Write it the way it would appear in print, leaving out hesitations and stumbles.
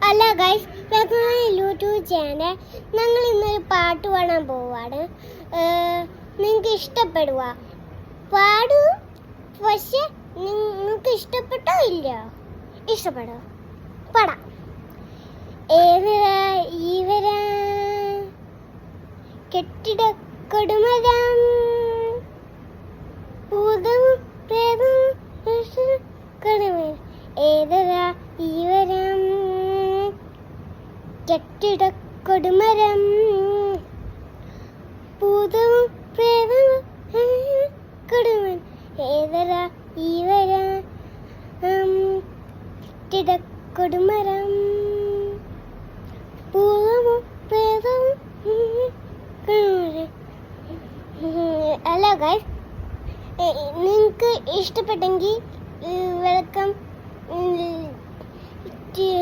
അല്ല guys, YouTube channel. ഞങ്ങൾ ഇന്നൊരു പാട്ട് പാടാൻ പോവാണ്. നിങ്ങൾക്ക് ഇഷ്ടപ്പെടുക പാടൂ, പക്ഷെ നിങ്ങൾക്ക് ഇഷ്ടപ്പെട്ടോ ഇല്ലയോ? ഇഷ്ടപ്പെടോ? പാടാം. ഏവരാ ഈവരാ കെട്ടിട കൊടുമരം ഭൂതവും പ്രേതവും കടമേ ഏതരാ ഈവരം കെട്ടിട കൊടുമരം ഭൂതവും പ്രേതവും കൊടുമൻ ഏതരാ ഈവരം കെട്ടിട കൊടുമരം ഭൂതവും പ്രേതവും ഹലോ ഗൈസ്, നിങ്ങൾക്ക് ഇഷ്ടപ്പെട്ടെങ്കിൽ വെൽക്കം.